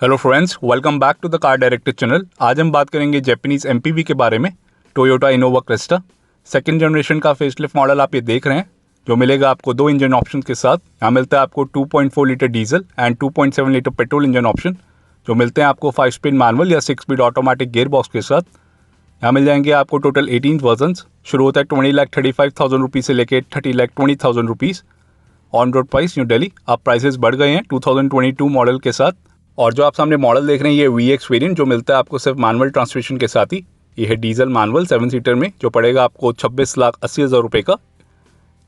Hello friends, welcome back to the car director channel. आज हम बात करेंगे जापानीज एमपीवी के बारे में, Toyota Innova Crysta. Second generation का फेसलिफ्ट मॉडल आप ये देख रहे हैं, जो मिलेगा आपको दो इंजन ऑप्शन के साथ। यहाँ मिलता है आपको 2.4 litre diesel and 2.7 litre petrol engine option, जो मिलते हैं आपको 5 स्पीड मैनुअल या 6 स्पीड ऑटोमेटिक गेयर बॉक्स के साथ। यहाँ मिल जाएंगे आपको टोटल 18 वर्जन्स। शुरू होता है 20,35,000 रुपीज़ से लेकर 30,20,000 rupees. On road price new Delhi. अब प्राइसेस बढ़ गए हैं 2022 मॉडल के साथ। और जो आप सामने मॉडल देख रहे हैं, ये VX वेरिएंट जो मिलता है आपको सिर्फ मैनुअल ट्रांसमिशन के साथ ही। ये है डीजल मैनुअल 7 सीटर में, जो पड़ेगा आपको 26,80,000 रुपये का।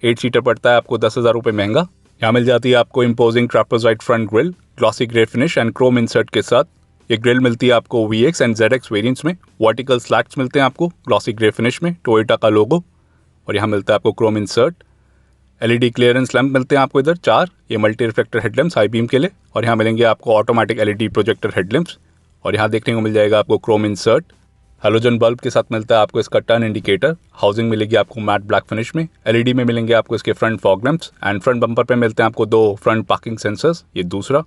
8 सीटर पड़ता है आपको 10,000 रुपये महंगा। यहाँ मिल जाती है आपको imposing trapezoid front grille, glossy grey finish and chrome insert के साथ। ये ग्रिल मिलती है आपको VX एंड ZX वेरिएंट्स में। वर्टिकल स्लैट्स मिलते हैं आपको ग्लॉसी ग्रे फिनिश में, टोयोटा का लोगो। और यहाँ मिलता है आपको chrome insert. LED clearance lamp मिलते हैं आपको इधर 4। ये multi reflector headlamps high beam के लिए। और यहाँ मिलेंगे आपको ऑटोमेटिक LED प्रोजेक्टर हेडलैम्प्स। और यहाँ देखने को मिल जाएगा आपको क्रोम इंसर्ट। हेलोजन बल्ब के साथ मिलता है आपको इसका टर्न इंडिकेटर। हाउसिंग मिलेगी आपको मैट ब्लैक फिनिश में। LED में मिलेंगे आपको इसके front fog lamps and front bumper पे मिलते हैं आपको 2 फ्रंट पार्किंग सेंसर्स। ये दूसरा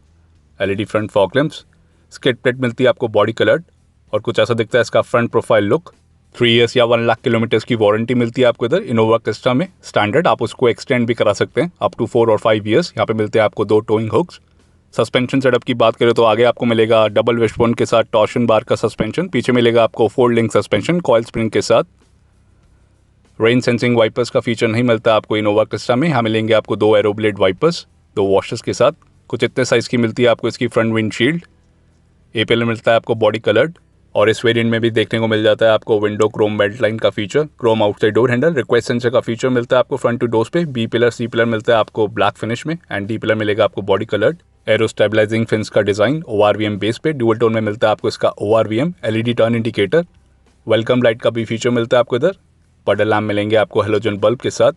LED front fog lamps. Skid plate मिलती है आपको बॉडी कलर्ड और कुछ ऐसा दिखता है इसका फ्रंट प्रोफाइल लुक। 3 ईयर्स या 1 लाख किलोमीटर्स की वारंटी मिलती है आपको इधर इनोवा क्रिस्टा में। स्टैंडर्ड आप उसको एक्सटेंड भी करा सकते हैं अप टू 4 और 5 ईयर्स। यहाँ पे मिलते हैं आपको 2 टोइंग हुक्स। सस्पेंशन सेटअप की बात करें तो आगे आपको मिलेगा डबल विशबोन के साथ टॉर्शन बार का सस्पेंशन। पीछे मिलेगा आपको 4 लिंक सस्पेंशन कॉइल स्प्रिंग के साथ। रेन सेंसिंग वाइपर्स का फीचर नहीं मिलता आपको इनोवा क्रिस्टा में। यहाँ मिलेंगे आपको 2 एरोब्लेड वाइपर्स, 2 वॉशर्स के साथ। कुछ इतने साइज़ की मिलती है आपको इसकी फ्रंट विंडशील्ड। APL मिलता है आपको बॉडी कलर्ड। और इस वेरिएंट में भी देखने को मिल जाता है आपको विंडो क्रोम बेल्ट लाइन का feature, chrome outside door handle, request sensor का फीचर मिलता है आपको फ्रंट टू डोर्स पे। B पिलर C पिलर मिलता है आपको ब्लैक फिनिश में एंड D पिलर मिलेगा आपको body coloured. Aero stabilising fins का डिजाइन ORVM बेस पे, डुअल टोन में मिलता है आपको इसका ORVM। LED turn indicator, welcome light का भी फीचर मिलता है आपको इधर। पडल लैम्प मिलेंगे आपको हेलोजन बल्ब के साथ।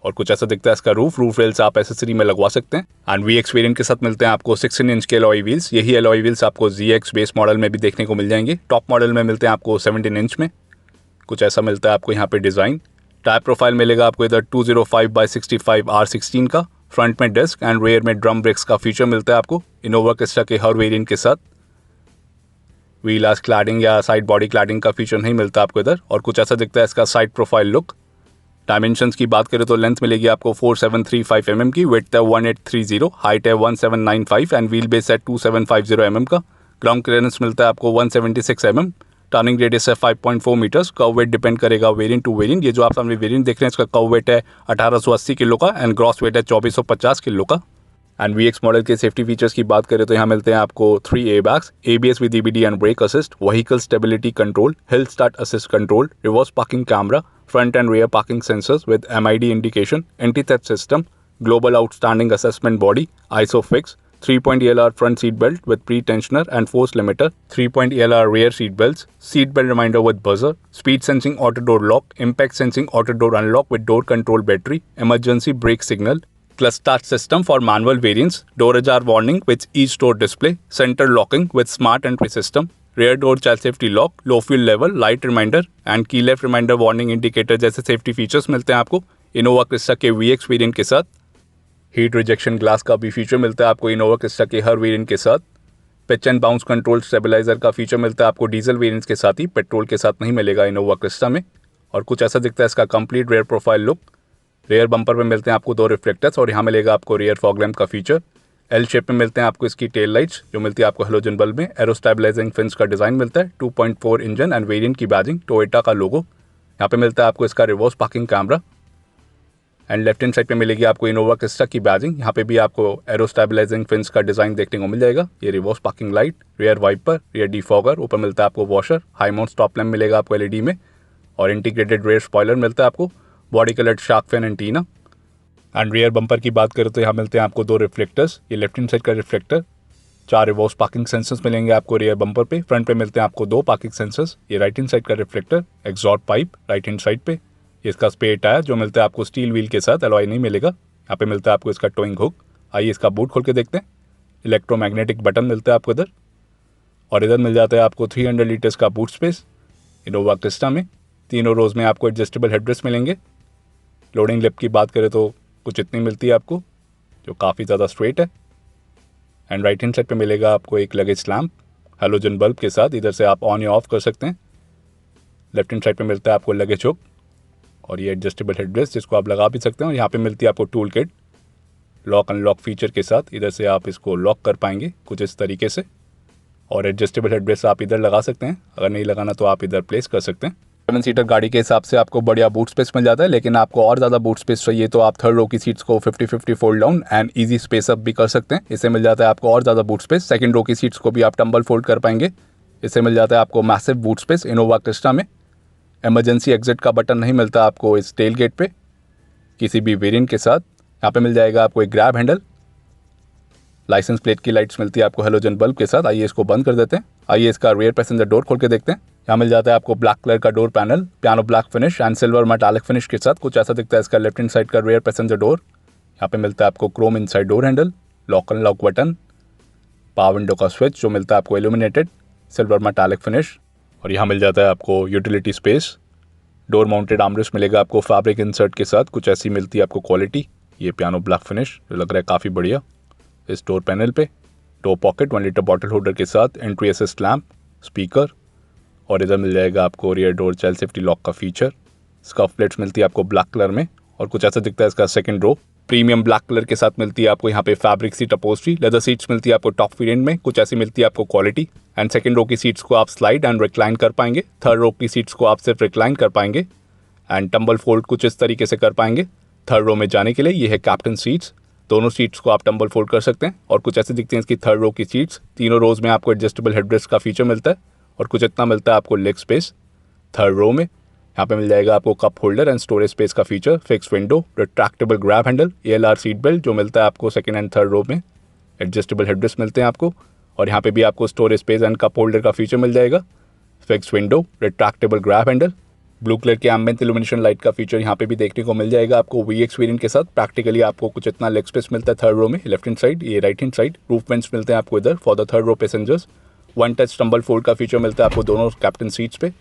और कुछ ऐसा दिखता है इसका रूफ रेल्स आप एसेसरी में लगवा सकते हैं। एंड VX वेरिएंट के साथ मिलते हैं आपको 16 इंच के एलॉय व्हील्स। यही एलॉय व्हील्स आपको ZX बेस मॉडल में भी देखने को मिल जाएंगे। टॉप मॉडल में मिलते हैं आपको 17 इंच में। कुछ ऐसा मिलता है आपको यहाँ पे डिज़ाइन। टायर प्रोफाइल मिलेगा आपको इधर 205/65 R16 का। फ्रंट में डिस्क एंड रेयर में ड्रम ब्रेक्स का फीचर मिलता है आपको इनोवा क्रिस्टा के हर वेरिएंट के साथ। व्हील आर्च क्लैडिंग या साइड बॉडी क्लैडिंग का फीचर नहीं मिलता आपको इधर। और कुछ ऐसा दिखता है इसका साइड प्रोफाइल लुक। डायमेंशंस की बात करें तो लेंथ मिलेगी आपको 4735 mm की, विड्थ है 1830, हाइट है 1795 एंड व्हील बेस है 2750 mm का। ग्राउंड क्लियरेंस मिलता है आपको 176 mm। टर्निंग रेडियस है 5.4 मीटर्स। कर्व वेट डिपेंड करेगा वेरिएंट टू वेरिएंट। ये जो आप सामने वेरिएंट देख रहे हैं इसका कर्व वेट है 1880 किलो का एंड ग्रॉस वेट है 2450 किलो का। एंड VX मॉडल के सेफ्टी फीचर्स की बात करें तो यहाँ मिलते हैं आपको 3 airbags, ABS with EBD and brake assist, vehicle stability control, hill start assist control, reverse parking camera, front and rear parking sensors with MID indication, anti-theft system, global outstanding assessment body, ISOFIX, 3-point ELR front seat belt with pre-tensioner and force limiter, 3-point ELR rear seat belts, seat belt reminder with buzzer, speed sensing auto door lock, impact sensing auto door unlock with door control battery, emergency brake signal, clutch start system for manual variants, door ajar warning with each door display, center locking with smart entry system, rear door child safety lock, low fuel level, light reminder and key left reminder warning indicator जैसे safety features मिलते हैं आपको Innova Crysta के VX variant के साथ। Heat rejection glass का भी feature मिलता है आपको इनोवा क्रिस्टा के हर वेरिएंट के साथ। Pitch and bounce control stabiliser का फीचर मिलता है आपको डीजल वेरिएंट्स के साथ ही, पेट्रोल के साथ नहीं मिलेगा इनोवा क्रिस्टा में। और कुछ ऐसा दिखता है इसका complete rear profile look. Rear bumper में मिलते हैं आपको 2 रिफ्लेक्टर्स और यहाँ मिलेगा आपको रेयर फॉग लैम्प का फीचर। L शेप में मिलते हैं आपको इसकी टेल लाइट्स, जो मिलती है आपको हेलोजन बल्ब में। एरो स्टेबलाइजिंग फिन्स का डिजाइन मिलता है। 2.4 इंजन एंड वेरिएंट की बैजिंग, टोयोटा का लोगो। यहाँ पे मिलता है आपको इसका reverse parking camera and left hand side पे मिलेगी आपको इनोवा क्रिस्टा की बैजिंग। यहाँ पे भी आपको एरो स्टेबलाइजिंग फिन्स का डिजाइन देखने को मिल जाएगा। ये reverse parking light, rear wiper, rear defogger, ऊपर मिलता है आपको washer, high mount stop lamp मिलेगा आपको LED में और इंटीग्रेटेड रेयर स्पॉइलर मिलता है आपको, body coloured shark fin antenna. And rear bumper की बात करें तो यहाँ मिलते हैं आपको 2 रिफ्लेक्टर्स। ये लेफ्ट हैंड साइड का रिफ्लेक्टर, 4 रिवर्स पार्किंग सेंसर्स मिलेंगे आपको रियर बम्पर पे। फ्रंट पे मिलते हैं आपको 2 पार्किंग सेंसर्स। ये राइट हैंड साइड का reflector, exhaust pipe right hand side पे। ये इसका स्पेयर टायर जो मिलता है आपको स्टील व्हील के साथ, एलॉय नहीं मिलेगा। यहाँ पे मिलता है आपको इसका टोइंग हुक। आइए इसका बूट खोल के देखते हैं। इलेक्ट्रोमैग्नेटिक बटन मिलता है आपको इधर और इधर मिल जाता है आपको 300 लीटर्स का बूट स्पेस इनोवा क्रिस्टा में। तीनों रोज में आपको एडजस्टेबल हेडरेस्ट मिलेंगे। लोडिंग लिप की बात करें तो कुछ इतनी मिलती है आपको, जो काफ़ी ज़्यादा स्ट्रेट है। एंड राइट हैंड साइड पे मिलेगा आपको एक लगेज लैम्प हैलोजन बल्ब के साथ, इधर से आप ऑन या ऑफ कर सकते हैं। लेफ्ट हैंड साइड पे मिलता है आपको लगेज हुक और ये एडजस्टेबल हेडरेस्ट जिसको आप लगा भी सकते हैं। और यहाँ पे मिलती है आपको tool kit lock unlock feature के साथ, इधर से आप इसको लॉक कर पाएंगे कुछ इस तरीके से। और एडजस्टेबल हेडरेस्ट आप इधर लगा सकते हैं, अगर नहीं लगाना तो आप इधर प्लेस कर सकते हैं। 7 सीटर गाड़ी के हिसाब से आपको बढ़िया बूट स्पेस मिल जाता है, लेकिन आपको और ज़्यादा बूट स्पेस चाहिए तो आप थर्ड रो की सीट्स को 50-50 fold down and easy space up भी कर सकते हैं। इससे मिल जाता है आपको और ज़्यादा बूट स्पेस। सेकंड रो की सीट्स को भी आप टम्बल फोल्ड कर पाएंगे, इससे मिल जाता है आपको massive boot space Innova Crysta में। इमरजेंसी एग्जिट का बटन नहीं मिलता आपको इस टेल गेट पे किसी भी वेरिएंट के साथ। यहाँ पे मिल जाएगा आपको एक ग्रैब हैंडल, लाइसेंस प्लेट की लाइट्स मिलती है आपको हेलोजन बल्ब के साथ। आइए इसको बंद कर देते हैं। आइए इसका रियर पैसेंजर डोर खोल के देखते हैं। यहाँ मिल जाता है आपको ब्लैक कलर का door panel, piano black finish and silver metallic finish के साथ। कुछ ऐसा दिखता है इसका लेफ्ट हैंड साइड का रियर पैसेंजर डोर। यहाँ पे मिलता है आपको Chrome inside door handle, lock and lock button, power window का स्विच जो मिलता है आपको इल्यूमिनेटेड सिल्वर मेटालिक फिनिश। और यहाँ मिल जाता है आपको utility space, door mounted armrest मिलेगा आपको फैब्रिक इंसर्ट के साथ। कुछ ऐसी मिलती है आपको क्वालिटी। ये पियानो ब्लैक फिनिश जो लग रहा है काफ़ी बढ़िया इस डोर पैनल पे। Door pocket 1 litre bottle holder के साथ, एंट्री असिस्ट लैम्प, स्पीकर और इधर मिल जाएगा आपको rear door child safety lock का फीचर। स्कफ प्लेट्स मिलती है आपको ब्लैक कलर में और कुछ ऐसा दिखता है इसका second row. Premium black colour के साथ मिलती है आपको यहाँ पे fabric seat upholstery. Leather seats मिलती है आपको टॉप वेरिएंट में, कुछ ऐसी मिलती है आपको क्वालिटी। एंड सेकंड रो की सीट्स को आप स्लाइड एंड रिक्लाइन कर पाएंगे, थर्ड रो की सीट्स को आप सिर्फ रिक्लाइन कर पाएंगे एंड टम्बल फोल्ड कुछ इस तरीके से कर पाएंगे। थर्ड रो में जाने के लिए ये है कैप्टन सीट्स, दोनों सीट्स को आप टम्बल फोल्ड कर सकते हैं। और कुछ ऐसे दिखती हैं इसकी थर्ड रो की सीट्स। तीनों रोज में आपको एडजस्टेबल हेडरेस्ट का फीचर मिलता है और कुछ इतना मिलता है आपको लेग स्पेस थर्ड रो में। यहाँ पे मिल जाएगा आपको cup holder and storage space का feature, fix window, retractable grab handle, ALR seat belt जो मिलता है आपको सेकंड एंड थर्ड रो में, एडजस्टेबल हेडरेस्ट मिलते हैं आपको। और यहाँ पे भी आपको storage space and cup holder का फीचर मिल जाएगा, fix window, retractable grab handle, blue colour के एम्बिएंट इल्यूमिनेशन लाइट का फीचर यहाँ पे भी देखने को मिल जाएगा आपको VX वेरिएंट के साथ। प्रैक्टिकली आपको कुछ इतना लेग स्पेस मिलता है थर्ड रो में, लेफ्ट हैंड साइड, ये right hand side. Roof vents मिलते हैं आपको इधर for the third row passengers. 1 touch tumble fold का फीचर मिलता है आपको दोनों कैप्टन सीट्स पे,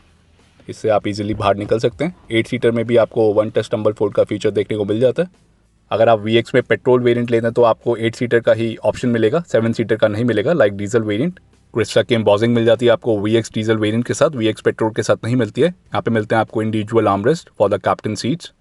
इससे आप इजीली बाहर निकल सकते हैं। 8 सीटर में भी आपको 1 टच टम्बल फोल्ड का फीचर देखने को मिल जाता है। अगर आप VX में पेट्रोल वेरिएंट लेते हैं तो आपको 8 सीटर का ही ऑप्शन मिलेगा, 7 सीटर का नहीं मिलेगा लाइक डीजल वेरिएंट। क्रिस्टा की एम्बॉसिंग मिल जाती है आपको VX डीजल वेरिएंट के साथ, VX पेट्रोल के साथ नहीं मिलती है। यहाँ पे मिलते हैं आपको individual armrest for the captain seats.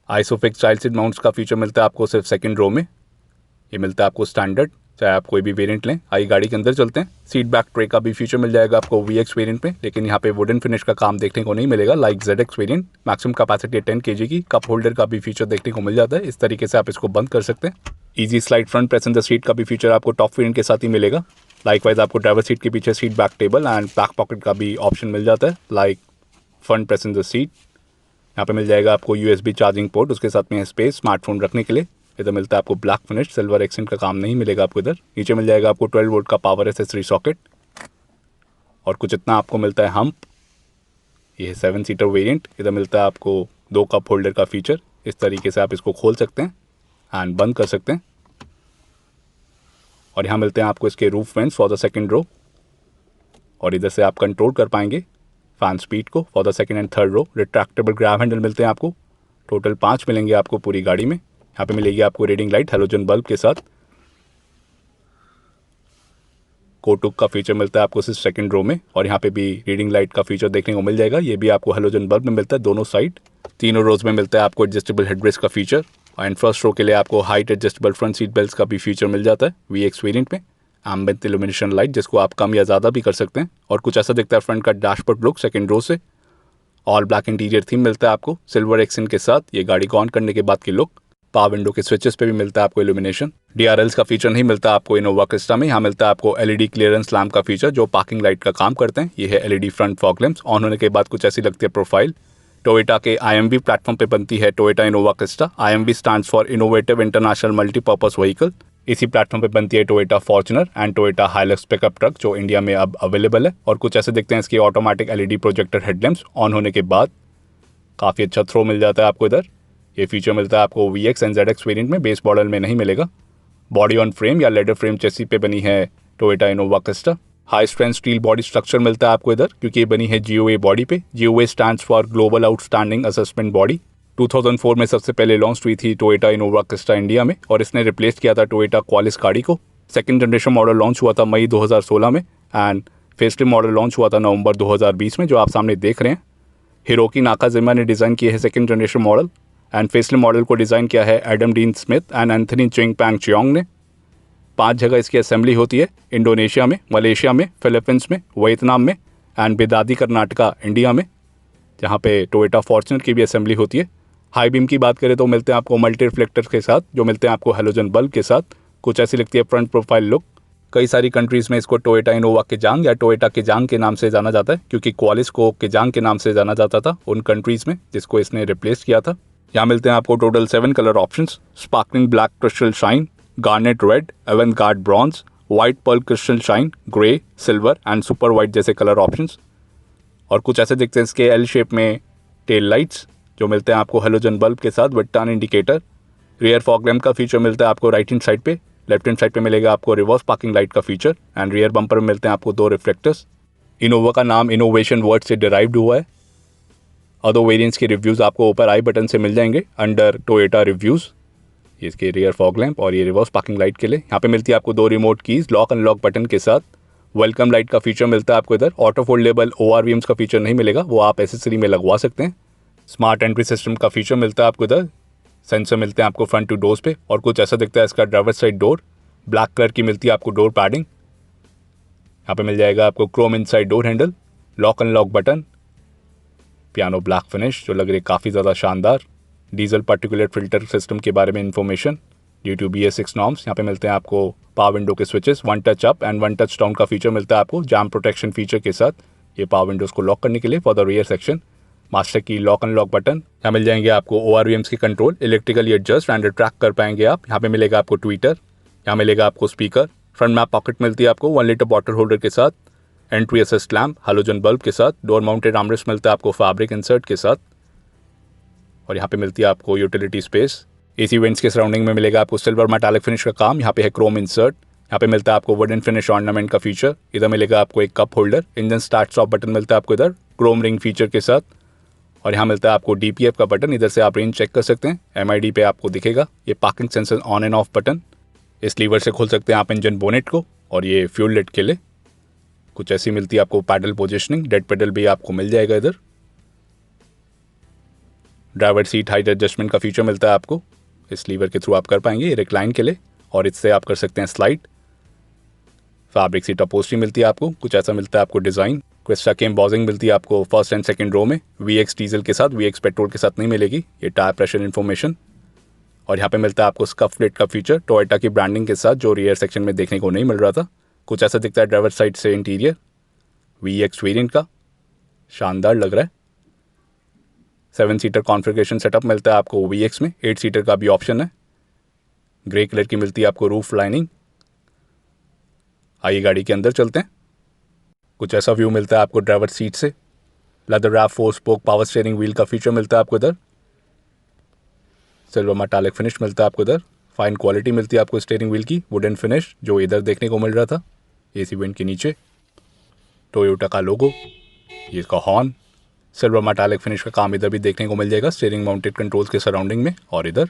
ISOFIX child seat mounts का फीचर मिलता है आपको सिर्फ सेकंड रो में, ये मिलता है आपको स्टैंडर्ड, चाहे आप कोई भी वेरिएंट लें। आइए गाड़ी के अंदर चलते हैं। सीट बैक ट्रे का भी फीचर मिल जाएगा आपको VX वेरिएंट में, लेकिन यहाँ पे वुडन फिनिश का काम देखने को नहीं मिलेगा like ZX variant. Maximum capacity 10 kg की। कप होल्डर का भी फीचर देखने को मिल जाता है, इस तरीके से आप इसको बंद कर सकते हैं। Easy slide front passenger seat का भी फीचर आपको टॉप वेरिएंट के साथ ही मिलेगा। लाइकवाइज आपको ड्राइवर सीट के पीछे seat back table and back pocket का भी ऑप्शन मिल जाता है लाइक फ्रंट पैसेंजर सीट। यहाँ पे मिल जाएगा आपको USB चार्जिंग पोर्ट, उसके साथ में स्पेस स्मार्टफोन रखने के लिए। इधर मिलता है आपको ब्लैक फिनिश, सिल्वर एक्सेंट का काम नहीं मिलेगा आपको इधर। नीचे मिल जाएगा आपको 12 वोल्ट का पावर एक्सेसरी सॉकेट और कुछ इतना आपको मिलता है हम्प। ये है 7 सीटर वेरिएंट। इधर मिलता है आपको 2 कप होल्डर का फीचर, इस तरीके से आप इसको खोल सकते हैं एंड बंद कर सकते हैं। और यहाँ मिलते हैं आपको इसके roof vents for the second row और इधर से आप कंट्रोल कर पाएंगे फैन स्पीड को for the second and third row. Retractable grab handle मिलते हैं आपको, टोटल 5 मिलेंगे आपको पूरी गाड़ी में। यहाँ पे मिलेगी आपको रीडिंग लाइट हैलोजन बल्ब के साथ। कोटुक का फीचर मिलता है आपको सिर्फ सेकंड रो में और यहाँ पे भी रीडिंग लाइट का फीचर देखने को मिल जाएगा। ये भी आपको हैलोजन बल्ब में मिलता है दोनों साइड। तीनों रोज में मिलता है आपको एडजस्टेबल हेडरेस्ट का फीचर एंड फर्स्ट रो के लिए आपको height adjustable front seat belt का भी फीचर मिल जाता है VX वेरिएंट में। एम्बिएंट इल्यूमिनेशन लाइट जिसको आप कम या ज़्यादा भी कर सकते हैं और कुछ ऐसा दिखता है फ्रंट का डैशबोर्ड लुक सेकंड रो से। ऑल ब्लैक इंटीरियर थीम मिलता है आपको सिल्वर एक्सेंट के साथ, ये गाड़ी को ऑन करने के बाद की लुक। पावर विंडो के स्विचेस पे भी मिलता है आपको इल्यूमिनेशन। DRLs का फीचर नहीं मिलता आपको इनोवा क्रिस्टा में। यहाँ मिलता है आपको LED क्लियरेंस लैम्प का फीचर जो पार्किंग लाइट का काम करते हैं। ये है LED front fog lamps, on होने के बाद कुछ ऐसी लगती है प्रोफाइल। टोयोटा के IMV प्लेटफॉर्म पे बनती है Toyota Innova Crysta. IMV stands for innovative international multipurpose vehicle. इसी प्लेटफॉर्म पे बनती है Toyota Fortuner and Toyota Hilux pickup truck जो इंडिया में अब अवेलेबल है। और कुछ ऐसे दिखते हैं इसकी automatic LED projector headlamps, on होने के बाद काफ़ी अच्छा थ्रो मिल जाता है आपको इधर। ये फीचर मिलता है आपको VX एंड ZX वेरिएंट में, बेस मॉडल में नहीं मिलेगा। बॉडी ऑन फ्रेम या लेडर फ्रेम चेसी पे बनी है Toyota Innova Crysta. High strength steel body structure मिलता है आपको इधर क्योंकि ये बनी है GOA बॉडी पे। GOA stands for global outstanding assessment body. 2004 में सबसे पहले लॉन्च हुई थी टोयोटा इनोवा क्रिस्टा इंडिया में और इसने रिप्लेस किया था टोयोटा क्वालिस गाड़ी को। सेकंड जनरेशन मॉडल लॉन्च हुआ था मई 2016 में एंड फेसलिफ्ट मॉडल लॉन्च हुआ था नवंबर 2020 में, जो आप सामने देख रहे हैं। हिरोकी नाकाजिमा ने डिज़ाइन किया है second generation model and facelift model को डिज़ाइन किया है Adam Dean Smith and Anthony Ching Pang Chiong ने। 5 जगह इसकी असेंबली होती है, इंडोनेशिया में, मलेशिया में, फिलीपींस में, वियतनाम में एंड बेदादी कर्नाटका इंडिया में, जहाँ पे टोयोटा फॉर्च्यूनर की भी असेंबली होती है। हाई बीम की बात करें तो मिलते हैं आपको मल्टी रिफ्लेक्टर के साथ, जो मिलते हैं आपको हेलोजन बल्ब के साथ। कुछ ऐसी लगती है फ्रंट प्रोफाइल लुक। कई सारी कंट्रीज़ में इसको टोयोटा इनोवा केजांग या टोयोटा केजांग के नाम से जाना जाता है, क्योंकि क्वालिस को केजांग के नाम से जाना जाता था उन कंट्रीज़ में जिसको इसने रिप्लेस किया था। यहाँ मिलते हैं आपको total 7 colour options: sparkling black crystal shine, garnet red, avant-garde bronze, white pearl crystal shine, grey, silver and super white जैसे कलर ऑप्शंस। और कुछ ऐसे दिखते हैं इसके एल शेप में टेल लाइट्स, जो मिलते हैं आपको हेलोजन बल्ब के साथ with turn indicator. Rear fog lamp का फीचर मिलता है आपको राइट हैंड साइड पे। लेफ्ट हैंड साइड पे मिलेगा आपको रिवर्स पार्किंग लाइट का फीचर एंड रियर बम्पर में मिलते हैं आपको 2 रिफ्लेक्टर्स। इनोवा का नाम इनोवेशन वर्ड से डिराइव्ड हुआ है। अदर वेरिएंट्स के रिव्यूज़ आपको ऊपर आई बटन से मिल जाएंगे अंडर टोयोटा रिव्यूज़। इसके रियर फॉग लैम्प और ये रिवर्स पार्किंग लाइट के लिए यहाँ पे मिलती है आपको 2 remote keys lock unlock button के साथ। वेलकम लाइट का फीचर मिलता है आपको इधर। ऑटो फोल्डेबल ORVMs का फीचर नहीं मिलेगा, वो आप एसेसरी में लगवा सकते हैं। स्मार्ट एंट्री सिस्टम का फीचर मिलता है आपको इधर। सेंसर मिलते हैं आपको फ्रंट टू डोर्स पे और कुछ ऐसा दिखता है इसका driver side door. Black colour की मिलती है आपको डोर पैडिंग। यहाँ पे मिल जाएगा आपको Chrome inside door handle, lock unlock button, piano black finish जो लग रही है काफ़ी ज़्यादा शानदार। डीजल पार्टिकुलेट फिल्टर सिस्टम के बारे में information due to BS6 norms. यहाँ पे मिलते हैं आपको पावर विंडो के switches, 1 touch up and 1 touch down का फीचर मिलता है आपको जैम प्रोटेक्शन फीचर के साथ। ये पावर विंडोज़ को लॉक करने के लिए for the rear section. Master की लॉक अनलॉक बटन। यहाँ मिल जाएंगे आपको ORVMs के control, electrically adjust and track कर पाएंगे आप। यहाँ पे मिलेगा आपको ट्विटर, यहाँ मिलेगा आपको स्पीकर। फ्रंट मैप पॉकेट मिलती है आपको 1 लीटर बॉटल होल्डर के साथ। Entry assist lamp, halogen bulb के साथ। डोर माउंटेड आर्मरेस्ट मिलता है आपको फैब्रिक इंसर्ट के साथ। और यहाँ पे मिलती है आपको यूटिलिटी स्पेस। AC वेंट्स के सराउंडिंग में मिलेगा आपको सिल्वर मेटालिक फिनिश का काम। यहाँ पे है क्रोम इंसर्ट। यहाँ पे मिलता है आपको वुडन फिनिश ऑर्नामेंट का फीचर। इधर मिलेगा आपको एक cup holder. Engine start stop button मिलता है आपको इधर क्रोम रिंग फीचर के साथ। और यहाँ मिलता है आपको DPF का बटन। इधर से आप रेंज चेक कर सकते हैं। MID पे आपको दिखेगा ये parking sensor on and off button. इस लीवर से खोल सकते हैं आप इंजन बोनेट को। और ये फ्यूल लिड के लिए कुछ ऐसी मिलती है आपको पैडल पोजिशनिंग। डेड पेडल भी आपको मिल जाएगा इधर। ड्राइवर सीट हाइट एडजस्टमेंट का फीचर मिलता है आपको, इस लीवर के थ्रू आप कर पाएंगे रिक्लाइन के लिए। और इससे आप कर सकते हैं स्लाइड। फैब्रिक सीट अपोस्ट्री मिलती है आपको। कुछ ऐसा मिलता है आपको डिज़ाइन। क्रिस्टा की एम्बॉसिंग मिलती है आपको फर्स्ट एंड सेकंड रो में। VX डीजल के साथ, VX पेट्रोल के साथ नहीं मिलेगी। ये टायर प्रेशर इन्फॉर्मेशन। और यहाँ पे मिलता है आपको स्कफ प्लेट का फीचर टोयोटा की ब्रांडिंग के साथ, जो रियर सेक्शन में देखने को नहीं मिल रहा था। कुछ ऐसा दिखता है ड्राइवर साइड से इंटीरियर VX वेरिएंट का। शानदार लग रहा है। 7 सीटर कॉन्फ़िगरेशन सेटअप मिलता है आपको VX में। 8 सीटर का भी ऑप्शन है। ग्रे कलर की मिलती है आपको रूफ लाइनिंग। आइए गाड़ी के अंदर चलते हैं। कुछ ऐसा व्यू मिलता है आपको ड्राइवर सीट से। Leather wrap 4 spoke power steering wheel का फीचर मिलता है आपको इधर। सिल्वर मेटालिक फिनिश मिलता है आपको इधर। फाइन क्वालिटी मिलती है आपको स्टीयरिंग व्हील की, वुडन फिनिश जो इधर देखने को मिल रहा था। AC वेंट के नीचे टोयोटा का लोगो, ये इसका हॉर्न। सिल्वर मेटालिक फिनिश का काम इधर भी देखने को मिल जाएगा स्टीयरिंग माउंटेड कंट्रोल्स के सराउंडिंग में। और इधर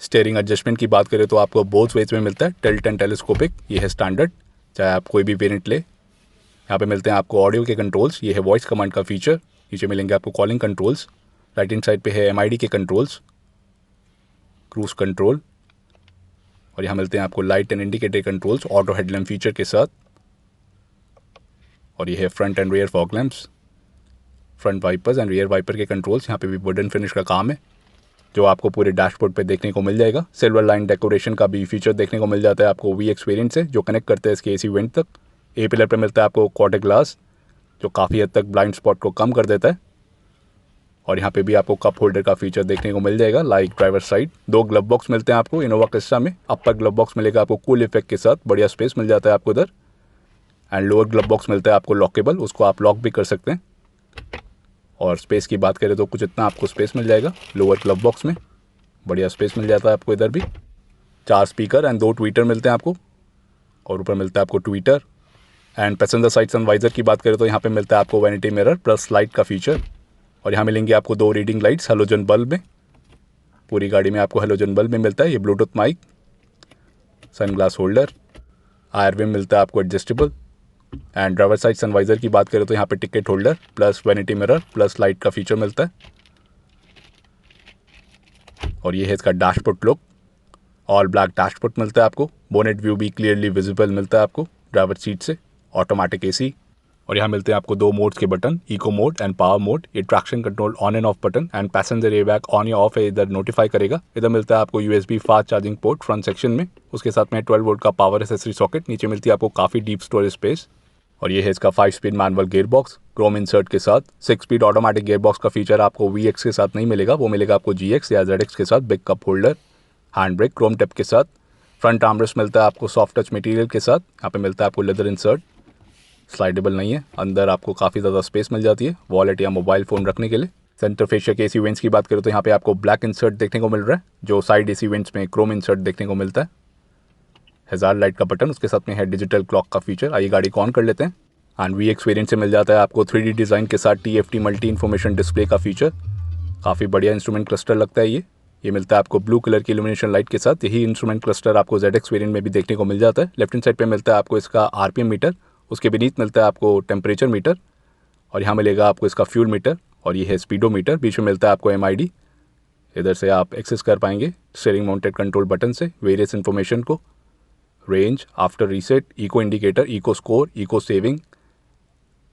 स्टीयरिंग एडजस्टमेंट की बात करें तो आपको बोथ वेज में मिलता है, टिल्ट एंड टेलीस्कोपिक। ये है स्टैंडर्ड, चाहे आप कोई भी वेरिएंट ले। यहाँ पे मिलते हैं आपको ऑडियो के कंट्रोल्स। ये है वॉइस कमांड का फीचर। नीचे मिलेंगे आपको calling controls. Right hand side पे है MID के कंट्रोल्स, क्रूज कंट्रोल। और यहाँ मिलते हैं आपको light and indicator controls auto headlamp feature के साथ। और ये है front and rear fog lamps, front wipers and rear wiper के कंट्रोल्स। यहाँ पे भी वुडन फिनिश का काम है जो आपको पूरे डैशबोर्ड पे देखने को मिल जाएगा। सिल्वर लाइन डेकोरेशन का भी फीचर देखने को मिल जाता है आपको VX वेरिएंट से, जो कनेक्ट करते हैं इसके AC वेंट तक। A पिलर पे मिलता है आपको क्वार्टर ग्लास, जो काफ़ी हद तक ब्लाइंड स्पॉट को कम कर देता है। और यहाँ पे भी आपको कप होल्डर का फीचर देखने को मिल जाएगा like driver side. 2 glove box मिलते हैं आपको इनोवा क्रिस्टा में। अपर ग्लव बॉक्स मिलेगा आपको कूल इफेक्ट के साथ, बढ़िया स्पेस मिल जाता है आपको इधर। एंड लोअर ग्लव बॉक्स मिलता है आपको लॉकेबल, उसको आप लॉक भी कर सकते हैं। और स्पेस की बात करें तो कुछ इतना आपको स्पेस मिल जाएगा लोअर ग्लव बॉक्स में, बढ़िया स्पेस मिल जाता है आपको इधर भी। 4 स्पीकर एंड 2 ट्विटर मिलते हैं आपको। और ऊपर मिलता है आपको Twitter. And passenger side sun visor की बात करें तो यहाँ पे मिलता है आपको वैनिटी मिरर प्लस लाइट का फीचर। और यहाँ मिलेंगे आपको 2 रीडिंग लाइट्स हेलोजन बल्ब में। पूरी गाड़ी में आपको हेलोजन बल्ब में मिलता है। ये ब्लूटूथ माइक, सनग्लास होल्डर, आयरविम मिलता है आपको adjustable. And driver side sun visor की बात करें तो यहाँ पे ticket holder plus vanity mirror plus light का फीचर मिलता है। और ये है इसका dashboard look, all black dashboard मिलता है आपको। बोनेट व्यू भी क्लियरली विजिबल मिलता है आपको ड्राइवर सीट से। ऑटोमेटिक एसी, और यहाँ मिलते हैं आपको दो मोड्स के button, eco mode and power mode. ये traction control on and off button and passenger airbag on या ऑफ है इधर नोटिफाई करेगा। इधर मिलता है आपको USB fast charging port front section में, उसके साथ में 12 वोल्ट का पावर एसेसरी सॉकेट। नीचे मिलती है आपको काफ़ी डीप स्टोरेज स्पेस। और ये है इसका 5 speed manual gear box Chrome insert के साथ। 6 स्पीड ऑटोमेटिक गियर बॉक्स का फीचर आपको VX के साथ नहीं मिलेगा, वो मिलेगा आपको GX या ZX के साथ। Big cup holder, hand brake Chrome tip के साथ। फ्रंट आर्मरेस्ट मिलता है आपको सॉफ्ट टच मटेरियल के साथ। यहाँ पे मिलता है आपको लेदर इंसर्ट, स्लाइडेबल नहीं है। अंदर आपको काफ़ी ज़्यादा स्पेस मिल जाती है वॉलेट या मोबाइल फ़ोन रखने के लिए। सेंटर फेशिया के AC वेंट्स की बात करें तो यहाँ पे आपको ब्लैक इंसर्ट देखने को मिल रहा है, जो साइड AC वेंट्स में क्रोम इंसर्ट देखने को मिलता है। हज़ार लाइट का बटन, उसके साथ में है डिजिटल क्लॉक का फीचर। आइए गाड़ी को ऑन कर लेते हैं। एंड VX वेरिएंट से मिल जाता है आपको 3D डिज़ाइन के साथ TFT मल्टी इन्फॉर्मेशन डिस्प्ले का फीचर। काफ़ी बढ़िया इंस्ट्रूमेंट क्लस्टर लगता है ये मिलता है आपको ब्लू कलर की इल्यूमिनेशन लाइट के साथ। यही इंस्ट्रूमेंट क्लस्टर आपको ZX वेरिएंट में भी देखने को मिल जाता है। लेफ्ट हैंड साइड पे मिलता है आपको इसका RPM मीटर, उसके बेनीथ मिलता है आपको टेम्परेचर मीटर, और यहाँ मिलेगा आपको इसका फ्यूल मीटर। और ये है स्पीडोमीटर। बीच में मिलता है आपको MID, इधर से आप एक्सेस कर पाएंगे स्टीयरिंग माउंटेड कंट्रोल बटन से वेरियस इन्फॉर्मेशन को। Range, after reset, eco indicator, eco score, eco saving,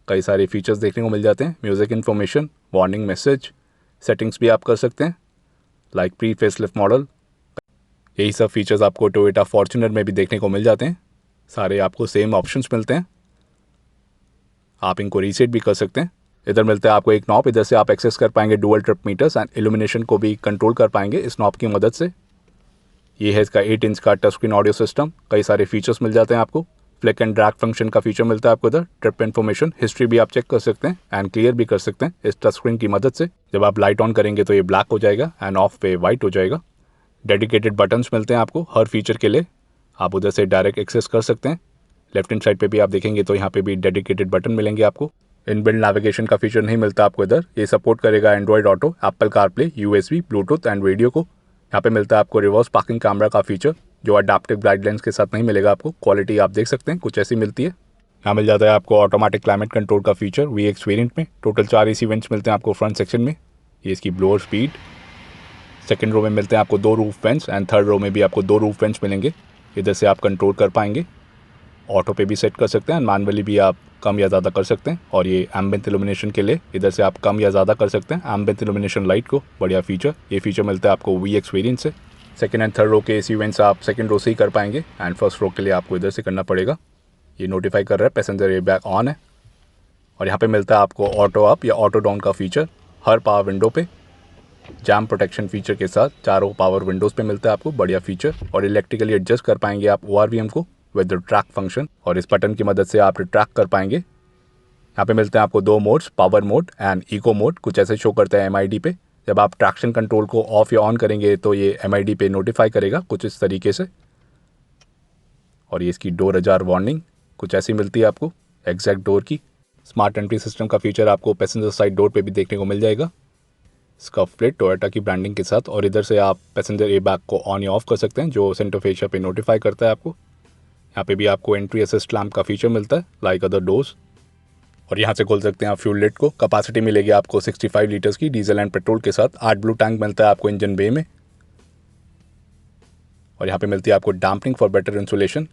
कई सारे फीचर्स देखने को मिल जाते हैं। Music information, warning message, settings भी आप कर सकते हैं लाइक प्री फेसलिफ्ट मॉडल। यही सब फीचर्स आपको टोयोटा फॉर्च्यूनर में भी देखने को मिल जाते हैं। सारे आपको सेम ऑप्शंस मिलते हैं, आप इनको रीसेट भी कर सकते हैं। इधर मिलता है आपको एक नॉब, इधर से आप एक्सेस कर पाएंगे dual trip meters and illumination को भी कंट्रोल कर पाएंगे इस नॉब की मदद से। ये है इसका 8 इंच का टच स्क्रीन ऑडियो सिस्टम। कई सारे फीचर्स मिल जाते हैं आपको। फ्लिक एंड ड्रैग फंक्शन का फीचर मिलता है आपको इधर। ट्रिप इन्फॉर्मेशन, हिस्ट्री भी आप चेक कर सकते हैं एंड क्लियर भी कर सकते हैं इस टच स्क्रीन की मदद से। जब आप लाइट ऑन करेंगे तो ये ब्लैक हो जाएगा एंड ऑफ पे वाइट हो जाएगा। डेडिकेटेड बटन्स मिलते हैं आपको हर फीचर के लिए, आप उधर से डायरेक्ट एक्सेस कर सकते हैं। लेफ्ट हैंड साइड पे भी आप देखेंगे तो यहाँ पे भी डेडिकेटेड बटन मिलेंगे आपको। इनबिल्ट नेविगेशन का फीचर नहीं मिलता आपको इधर। ये सपोर्ट करेगा Android auto, Apple CarPlay, USB, Bluetooth and radio को। यहाँ पे मिलता है आपको रिवर्स पार्किंग कैमरा का फीचर, जो अडैप्टिव गाइडलाइंस के साथ नहीं मिलेगा आपको। क्वालिटी आप देख सकते हैं कुछ ऐसी मिलती है। यहाँ मिल जाता है आपको ऑटोमेटिक क्लाइमेट कंट्रोल का फीचर VX वेरिएंट में। टोटल 4 AC वेंट्स मिलते हैं आपको फ्रंट सेक्शन में। ये इसकी ब्लोअर स्पीड। सेकंड रो में मिलते हैं आपको 2 roof vents and third row में भी आपको 2 रूफ वेंट्स मिलेंगे। इधर से आप कंट्रोल कर पाएंगे, ऑटो पे भी सेट कर सकते हैं, मैनुअली भी आप कम या ज़्यादा कर सकते हैं। और ये एम्बिएंट इल्यूमिनेशन के लिए इधर से आप कम या ज़्यादा कर सकते हैं एम्बिएंट इल्यूमिनेशन लाइट को। बढ़िया फीचर, ये फीचर मिलता है आपको VX वेरिएंट से। सेकंड एंड थर्ड रो के AC वेंट्स आप सेकंड रो से ही कर पाएंगे एंड फर्स्ट रो के लिए आपको इधर से करना पड़ेगा। ये नोटिफाई कर रहा है पैसेंजर एयरबैग ऑन है। और यहाँ पे मिलता है आपको ऑटो अप या ऑटो डाउन का फीचर हर पावर विंडो पे। जैम प्रोटेक्शन फीचर के साथ चारों पावर विंडोज़ पे मिलता है आपको, बढ़िया फीचर। और इलेक्ट्रिकली एडजस्ट कर पाएंगे आप ORVM को विद द ट्रैक फंक्शन, और इस बटन की मदद से आप ट्रैक कर पाएंगे। यहाँ पे मिलते हैं आपको 2 modes, power mode and eco mode. कुछ ऐसे शो करता है MID पे। जब आप ट्रैक्शन कंट्रोल को ऑफ या ऑन करेंगे तो ये MID पे नोटिफाई करेगा कुछ इस तरीके से। और ये इसकी डोर अजार वार्निंग कुछ ऐसी मिलती है आपको एग्जैक्ट डोर की। स्मार्ट एंट्री सिस्टम का फीचर आपको पैसेंजर साइड डोर पे भी देखने को मिल जाएगा, स्कफ प्लेट टोयोटा की ब्रांडिंग के साथ। और इधर से आप पैसेंजर एयरबैग को ऑन या ऑफ कर सकते हैं, जो सेंटर फेशिया पे नोटिफाई करता है आपको। यहाँ पे भी आपको एंट्री असिस्ट लैम्प का फीचर मिलता है लाइक अदर डोर्स। और यहाँ से खोल सकते हैं आप फ्यूल लिड को। कैपेसिटी मिलेगी आपको 65 लीटर्स की डीजल एंड पेट्रोल के साथ। 8 ब्लू टैंक मिलता है आपको इंजन बे में। और यहाँ पे मिलती है आपको डैम्पनिंग फॉर बेटर इंसुलेशन।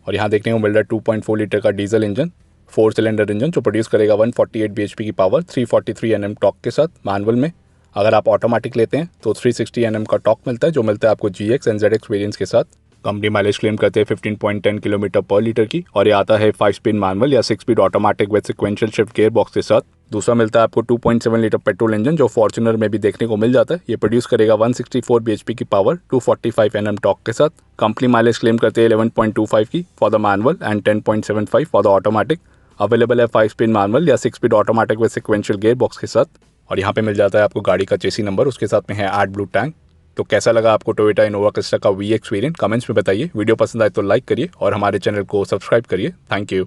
और यहाँ देखने को मिल रहा है 2.4 लीटर का डीजल इंजन, 4 सिलेंडर इंजन, जो प्रोड्यूस करेगा 148 bhp की पावर 343 Nm टॉर्क के साथ मैनुअल में। अगर आप ऑटोमेटिक लेते हैं तो 360 Nm का टॉर्क मिलता है, जो मिलता है आपको GX एंड ZX वेरिएंट्स के साथ। कंपनी माइलेज क्लेम करते हैं 15.10 किलोमीटर पर लीटर की। और ये आता है 5 स्पीड मैनुअल या 6 speed automatic with sequential shift gear box के साथ। दूसरा मिलता है आपको 2.7 लीटर पेट्रोल इंजन, जो फॉर्च्यूनर में भी देखने को मिल जाता है। ये प्रोड्यूस करेगा 164 bhp की पावर 245 Nm टॉर्क के साथ। कंपनी माइलेज क्लेम करते हैं 11.25 की for the manual and 10.75 for the automatic. Available है 5 स्पीड मैनुअल या 6 speed automatic with sequential gear box के साथ। और यहाँ पे मिल जाता है आपको गाड़ी का चेसी नंबर, उसके साथ में है 8 ब्लू टैंक। तो कैसा लगा आपको टोयोटा इनोवा क्रिस्टा का VX वेरिएंट, कमेंट्स में बताइए। वीडियो पसंद आए तो लाइक करिए और हमारे चैनल को सब्सक्राइब करिए। Thank you.